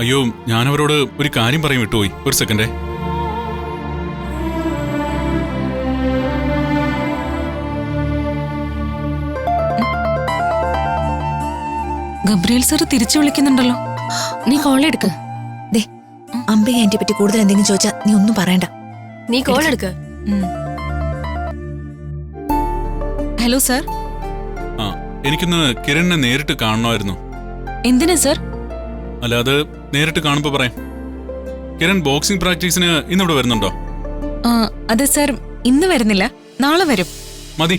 അയ്യോ, ഞാനവരോട് ഒരു കാര്യം പറയും വിട്ടുപോയി. ഒരു സെക്കൻഡേ. ഗബ്രിയേൽ സാർ തിരിച്ചു വിളിക്കുന്നുണ്ടല്ലോ. നീ കോൾ എടുക്ക്. ദേ, അംബിക ആന്റിയെ പറ്റി കൂടുതൽ എന്തെങ്കിലും ചോദിച്ചാ നീ ഒന്നും പറയണ്ട. നീ കോൾ എടുക്ക്. Hello sir. ആ, എനിക്കൊന്ന് കിരണിനെ നേരിട്ട് കാണണമായിരുന്നു. എന്തിനാ സാർ? അല്ല, അത് നേരിട്ട് കാണുമ്പോ പറയാം. കിരൺ ബോക്സിംഗ് പ്രാക്ടീസിന് ഇന്നിവിടെ വരുന്നുണ്ടോ? അതെ സാർ, ഇന്ന് വരുന്നില്ല, നാളെ വരും. മതി,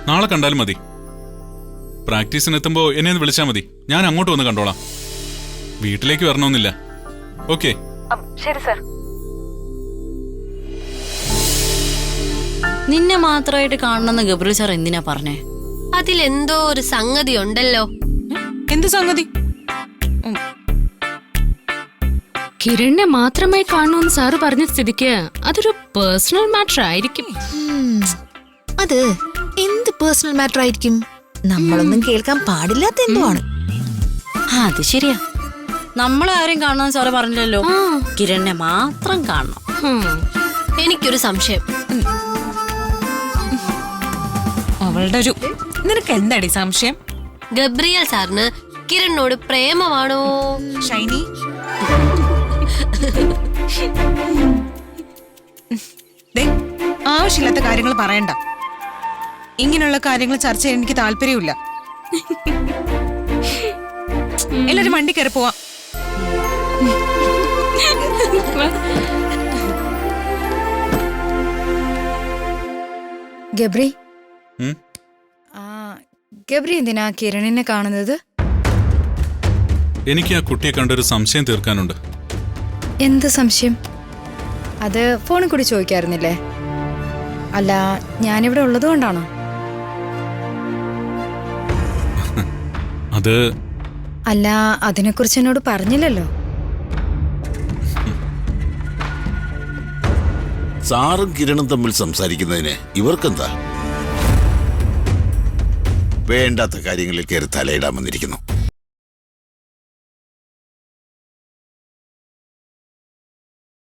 നാളെ കണ്ടാലും മതി. പ്രാക്ടീസിന് എത്തുമ്പോ എന്നെ ഒന്ന് വിളിച്ചാൽ മതി. ഞാൻ അങ്ങോട്ട് വന്ന് കണ്ടോളാം. വീട്ടിലേക്ക് വരണമെന്നില്ല. ഓക്കെ? ശരി സാർ. നിന്നെ മാത്രമായിട്ട് കാണണമെന്ന് ഗബ്രിയേൽ സാർ എന്തിനാ പറഞ്ഞേ? അതിലെന്തോ ഒരു സംഗതി ഉണ്ടല്ലോ. എന്ത് സംഗതി? കിരണിനെ മാത്രമായി കാണണമെന്ന് സാറ് പറഞ്ഞ സ്ഥിതിക്ക് അതൊരു പേഴ്സണൽ മാറ്റർ ആയിരിക്കും. അത് എന്ത് പേഴ്സണൽ മാറ്റർ ആയിരിക്കും? നമ്മളൊന്നും കേൾക്കാൻ പാടില്ലാത്ത എന്തോ ആണ്. അത് ശരിയാ. നമ്മളെ ആരും കാണണമെന്ന് സാറ് പറഞ്ഞില്ലല്ലോ. കിരണിനെ മാത്രം കാണണം. എനിക്കൊരു സംശയം. അവളുടെ ഒരു നിനക്ക് എന്താടി സംശയം? ഗബ്രിയേൽ സാറിന് കിരണിനോട് പ്രേമമാണോ? ഷൈനി, ആവശ്യമില്ലാത്ത കാര്യങ്ങൾ പറയണ്ട. ഇങ്ങനെയുള്ള കാര്യങ്ങൾ ചർച്ച ചെയ്യാൻ എനിക്ക് താല്പര്യമില്ല. എല്ലാരും വണ്ടി കയറി പോവാം. ഗബ്രി, ഉം? ഗബ്രി എന്തിനാ കിരണിനെ കാണുന്നത്? എനിക്ക് ആ കുട്ടിയെ കണ്ടൊരു സംശയം തീർക്കാനുണ്ട്. എന്ത് സംശയം? അത് ഫോണിൽ കൂടി ചോദിക്കാറുന്നില്ലേ? അല്ല, ഞാനിവിടെ ഉള്ളത് കൊണ്ടാണോ? അത് അല്ല, അതിനെക്കുറിച്ച് എന്നോട് പറഞ്ഞില്ലല്ലോ. സാറും കിരണും തമ്മിൽ സംസാരിക്കുന്നതിന് ഇവർക്കെന്താ? വേണ്ടാത്ത കാര്യങ്ങളിൽ കയറി തലയിടാൻ വന്നിരിക്കുന്നു.